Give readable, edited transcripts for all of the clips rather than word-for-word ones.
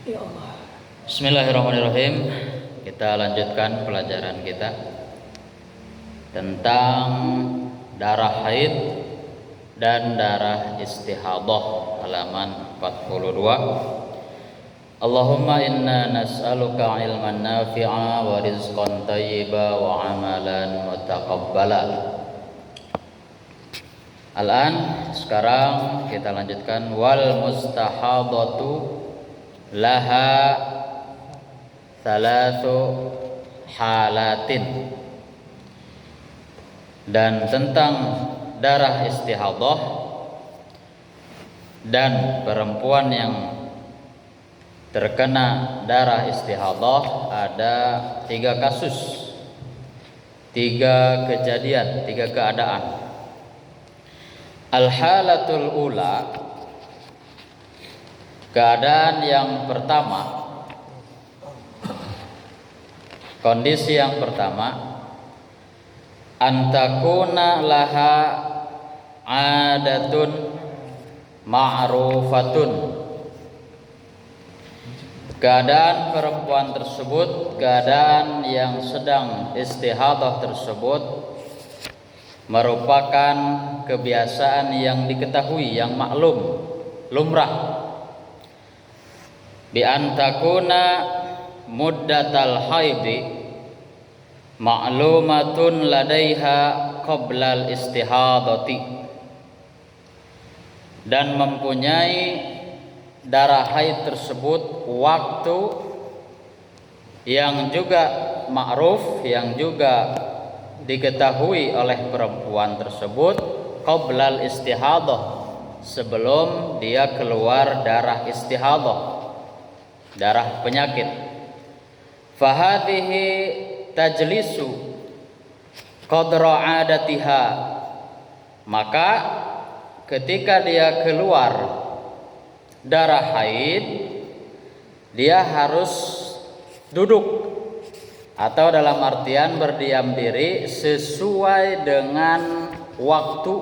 Ya Allah. Bismillahirrahmanirrahim. Kita lanjutkan pelajaran kita tentang darah haid dan darah istihadah, halaman 42. Allahumma inna nas'aluka ilman nafi'a wa rizqan tayyiba wa amalan mutaqabbala. Sekarang kita lanjutkan. Wal mustahadatu laha thalathu halatin. Dan tentang darah istihadah dan perempuan yang terkena darah istihadah ada 3 kasus, 3 kejadian, 3 keadaan. Al-halatul ula, keadaan yang pertama, kondisi yang pertama, antakuna laha adatun ma'rufatun. Keadaan perempuan tersebut, keadaan yang sedang istihadah tersebut merupakan kebiasaan yang diketahui, yang maklum, lumrah. Bi antakuna muddatal haidi ma'lumatun ladaiha qablal istihadati, dan mempunyai darah haid tersebut waktu yang juga ma'ruf, yang juga diketahui oleh perempuan tersebut qablal istihadah, sebelum dia keluar darah istihadah, darah penyakit. Fahadhihi tajlisu qadra adatiha, maka ketika dia keluar darah haid, dia harus duduk, atau dalam artian berdiam diri sesuai dengan waktu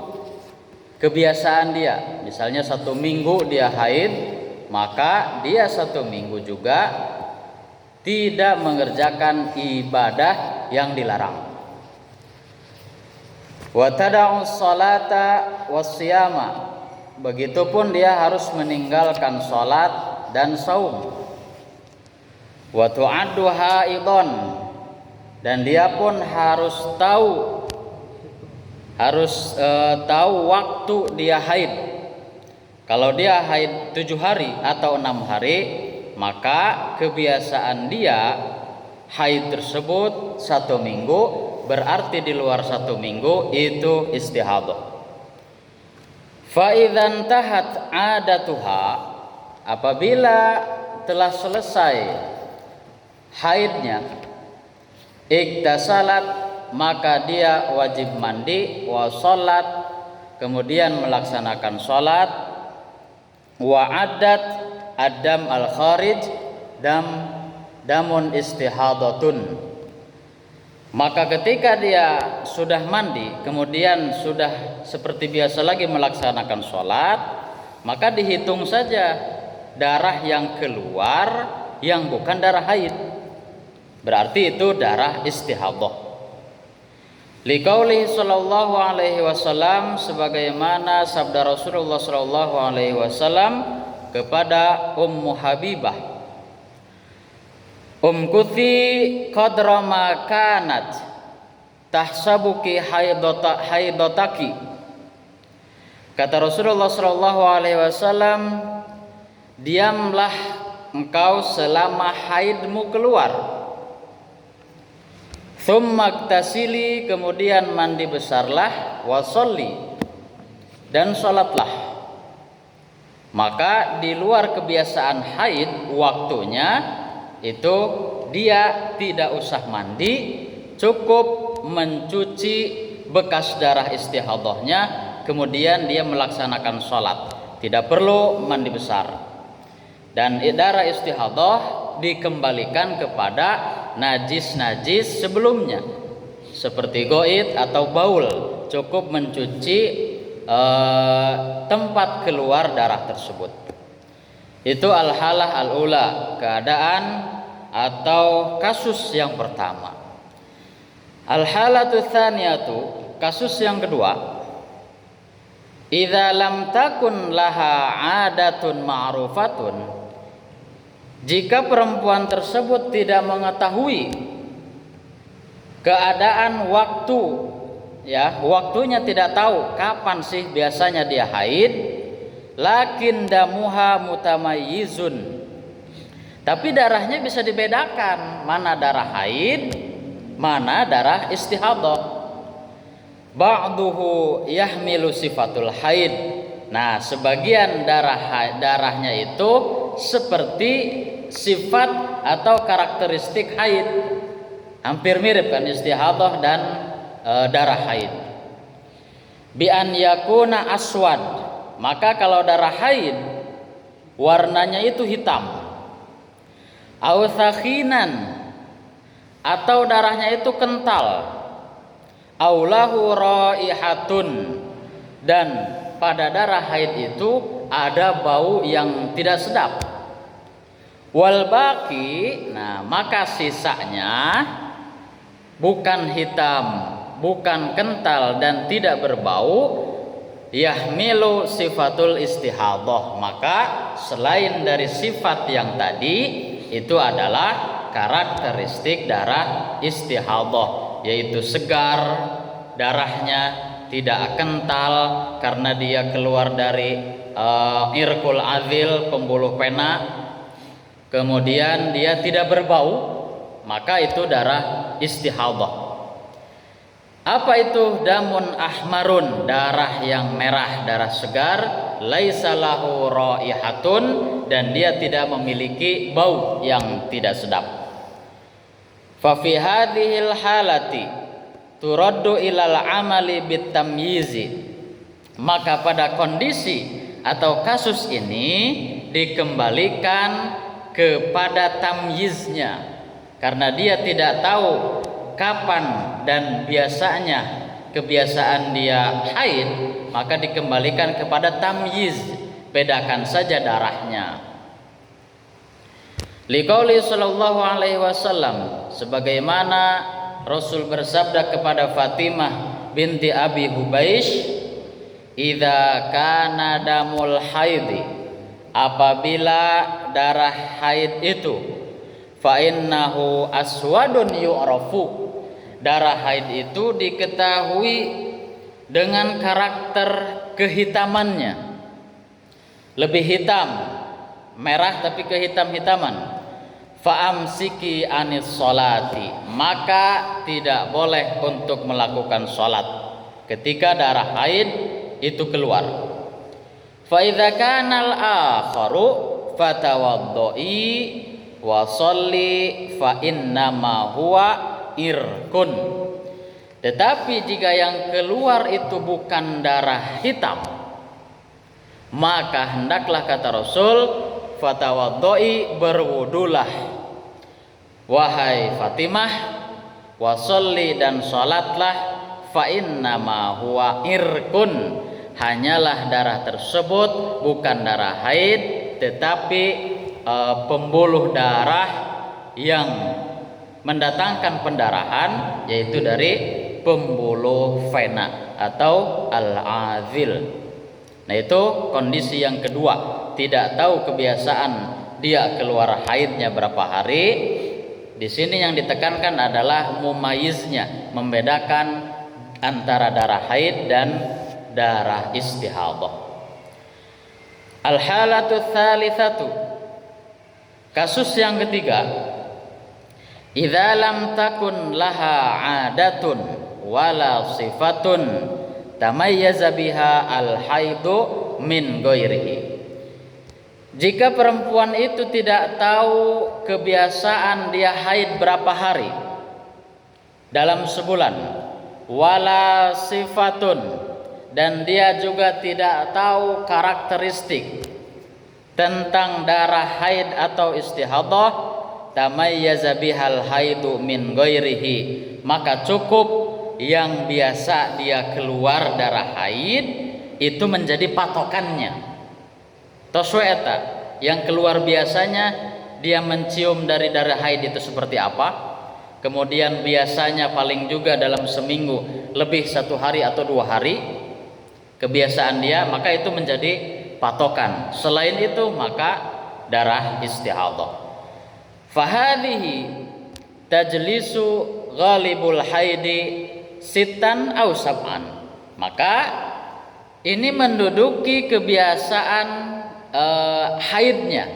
kebiasaan dia. Misalnya 1 minggu dia haid, maka dia 1 minggu juga tidak mengerjakan ibadah yang dilarang. Wa tada'u sholata wasyama, begitupun dia harus meninggalkan sholat dan saum. Wa tu'addu haidon, dan dia pun harus tahu waktu dia haid. Kalau dia haid 7 hari atau 6 hari, maka kebiasaan dia haid tersebut 1 minggu, berarti di luar 1 minggu itu istihadah. Fa idzan tahat adatuha, apabila telah selesai haidnya, iktasalat, maka dia wajib mandi, wa sholat, kemudian melaksanakan sholat, wa addat adam al kharij damun istihadatun. Maka ketika dia sudah mandi, kemudian sudah seperti biasa lagi melaksanakan sholat, maka dihitung saja darah yang keluar yang bukan darah haid, berarti itu darah istihadah. Liqaulihi sallallahu alaihi wasallam, sebagaimana sabda Rasulullah sallallahu alaihi wasallam kepada Ummu Habibah, umkuthi qadra ma kanat tahsabuki haidotaki. Kata Rasulullah sallallahu alaihi wasallam, diamlah engkau selama haidmu keluar. Tsumma iktasili, kemudian mandi besarlah, wa sholli, dan salatlah. Maka di luar kebiasaan haid waktunya itu dia tidak usah mandi, cukup mencuci bekas darah istihadahnya, kemudian dia melaksanakan sholat, tidak perlu mandi besar. Dan darah istihadah dikembalikan kepada najis-najis sebelumnya, seperti goid atau baul, cukup mencuci tempat keluar darah tersebut. Itu al-halah al-ula, keadaan atau kasus yang pertama. Al-halatu tsaniyatu, kasus yang kedua. Idza lam takun laha 'adatun ma'rufatun, jika perempuan tersebut tidak mengetahui keadaan waktu, ya, waktunya tidak tahu kapan sih biasanya dia haid, lakin damuha mutamayyizun, tapi darahnya bisa dibedakan mana darah haid, mana darah istihadah. Ba'duhu yahmilu sifatul haid. Nah, sebagian darahnya itu seperti sifat atau karakteristik haid. Hampir mirip kan istihadah dan darah haid. Bi an yakuna aswad. Maka kalau darah haid warnanya itu hitam. Au thakhinan, atau darahnya itu kental. Aulahu raihatun, dan pada darah haid itu ada bau yang tidak sedap. Wal baqi, nah maka sisanya bukan hitam, bukan kental dan tidak berbau, yahmilu sifatul istihadah, maka selain dari sifat yang tadi itu adalah karakteristik darah istihadah, yaitu segar darahnya, tidak kental karena dia keluar dari irqul azil, pembuluh pena, kemudian dia tidak berbau, maka itu darah istihadah. Apa itu damun ahmarun? Darah yang merah, darah segar, laisa lahu raihatun, dan dia tidak memiliki bau yang tidak sedap. Fa fi hadhil halati turaddu ilal amali bitamyizi, maka pada kondisi atau kasus ini dikembalikan kepada tamyiznya, karena dia tidak tahu kapan dan biasanya kebiasaan dia haid, maka dikembalikan kepada tamyiz, bedakan saja darahnya. Liqauli sallallahu alaihi wasallam, sebagaimana Rasul bersabda kepada Fatimah binti Abi Hubaish, idza kana damul haidi, apabila darah haid itu, fa innahu aswadun yu'rafu, darah haid itu diketahui dengan karakter kehitamannya, lebih hitam, merah tapi kehitam-hitaman. Fa'amsiki anis sholati, maka tidak boleh untuk melakukan sholat ketika darah haid itu keluar. Fa idza kana al-akharu fatawaddai wa sholli fa innama huwa irkun. Tetapi jika yang keluar itu bukan darah hitam, maka hendaklah, kata Rasul, fatawaddai, berwudulah wahai Fatimah, wasolli, dan sholatlah, fa innama huwa irkun, hanyalah darah tersebut bukan darah haid tetapi pembuluh darah yang mendatangkan pendarahan, yaitu dari pembuluh vena atau al-azil. Nah, itu kondisi yang kedua, tidak tahu kebiasaan dia keluar haidnya berapa hari. Di sini yang ditekankan adalah mumayiznya, membedakan antara darah haid dan darah istihadah. Al-halatu tsalitsatu, kasus yang ketiga, idza lam takun laha 'adatun wala sifatun tamayyaza biha al-haidu min ghairihi. Jika perempuan itu tidak tahu kebiasaan dia haid berapa hari dalam sebulan, wala sifatun, dan dia juga tidak tahu karakteristik tentang darah haid atau istihadah, tamayyaza bihal haidu min ghairihi, maka cukup yang biasa dia keluar darah haid itu menjadi patokannya. Tosweta, yang keluar biasanya dia mencium dari darah haid itu seperti apa, kemudian biasanya paling juga dalam seminggu lebih 1 hari atau 2 hari kebiasaan dia, maka itu menjadi patokan. Selain itu maka darah istihadhah. Fahadhihi tajlisu ghalibul haidi sitan aw sab'an. Maka ini menduduki kebiasaan haidnya.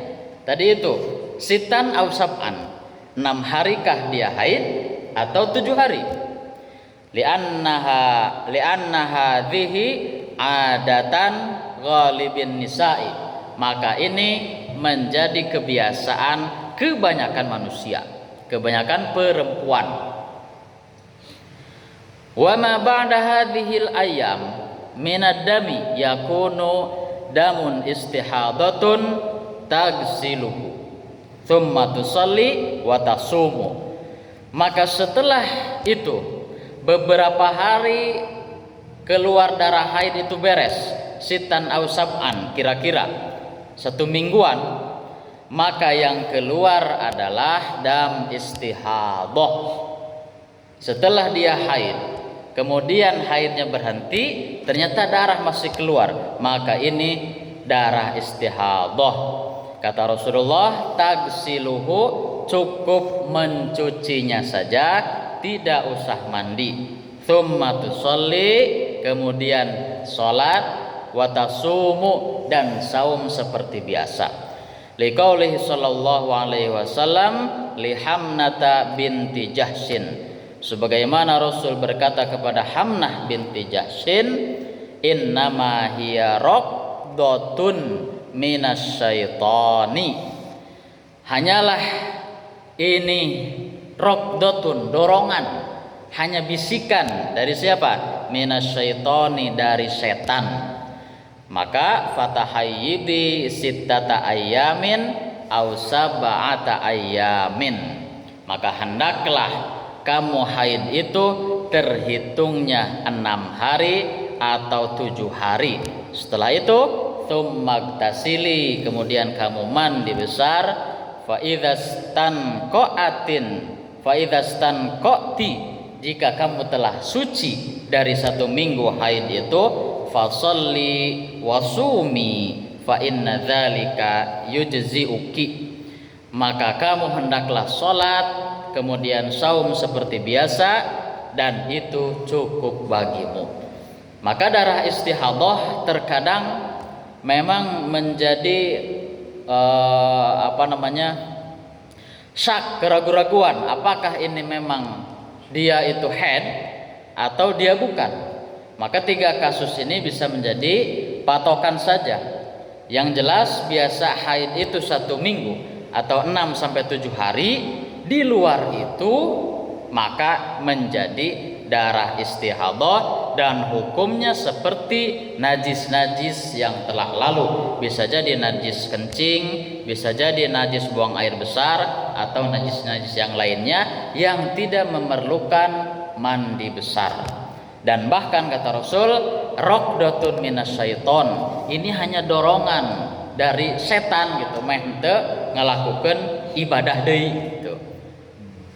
Tadi itu sitan aw sab'an. 6 harikah dia haid atau 7 hari? Li'annaha hadhihi adatan ghalibin nisa'i. Maka ini menjadi kebiasaan kebanyakan manusia, kebanyakan perempuan. Wa ma ba'da hadhil ayyam minad dami yakunu damun istihadatun tagsiluhu thumma tusalli wa tasumu. Maka setelah itu beberapa hari keluar darah haid itu beres, sitan aw sab'an, kira-kira 1 mingguan, maka yang keluar adalah dam istihadhah. Setelah dia haid, kemudian haidnya berhenti, ternyata darah masih keluar, maka ini darah istihadhah. Kata Rasulullah, tagsiluhu, cukup mencucinya saja, tidak usah mandi. Tsumma tusolli, kemudian salat, wa tasumu, dan saum seperti biasa. Liqaulihi sallallahu alaihi wasallam li Hamnata binti Jahsyin, sebagaimana Rasul berkata kepada Hamnah binti Jahsyin, innama hiya raqdatun minasyaitani, hanyalah ini raqdatun, dorongan, hanya bisikan dari siapa? Minasyaitani, dari setan. Maka fatahayyidi sittata ayyamin aw sab'ata ayyamin, maka hendaklah kamu haid itu terhitungnya 6 hari atau 7 hari. Setelah itu tsummaktasili, kemudian kamu mandi besar. Fa idzastan qati, jika kamu telah suci dari 1 minggu haid itu, fasalli wasumi fa inna dzalika yujzi'uki, maka kamu hendaklah salat kemudian saum seperti biasa, dan itu cukup bagimu. Maka darah istihadhah terkadang memang menjadi syak, keraguan-raguan, apakah ini memang dia itu haid atau dia bukan. Maka 3 kasus ini bisa menjadi patokan saja. Yang jelas biasa haid itu 1 minggu atau 6 sampai 7 hari. Di luar itu maka menjadi darah istihadhah, dan hukumnya seperti najis-najis yang telah lalu. Bisa jadi najis kencing, bisa jadi najis buang air besar, atau najis-najis yang lainnya yang tidak memerlukan mandi besar. Dan bahkan kata Rasul, raqdatun minasyaiton, ini hanya dorongan dari setan gitu, meh henteu ngalakukeun ibadah deui gitu.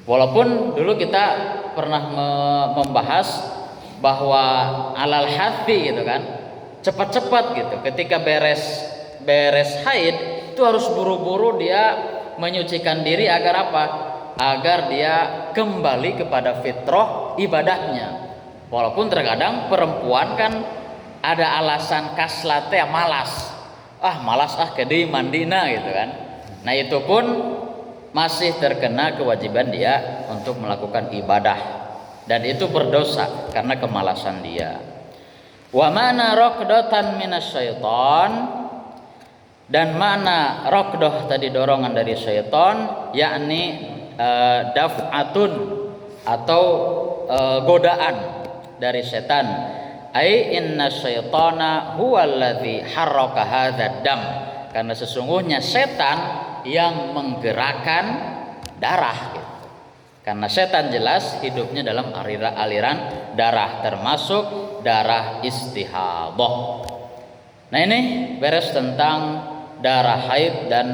Walaupun dulu kita pernah membahas bahwa alal hati gitu kan, cepat-cepat gitu, ketika beres haid itu harus buru-buru dia menyucikan diri agar apa? Agar dia kembali kepada fitrah ibadahnya. Walaupun terkadang perempuan kan ada alasan kaslat ya, malas kedeui mandina gitu kan. Nah itu pun masih terkena kewajiban dia untuk melakukan ibadah, dan itu berdosa karena kemalasan dia. Wa mana raqdatan minasyaiton, dan mana raqdah tadi dorongan dari syaitan, yakni daf'atun atau godaan dari setan. Ai inna syaitana huwallazi harraka hadzal dam, karena sesungguhnya setan yang menggerakkan darah gitu. Karena setan jelas hidupnya dalam aliran darah, termasuk darah istihadhah. Nah ini beres tentang darah haid dan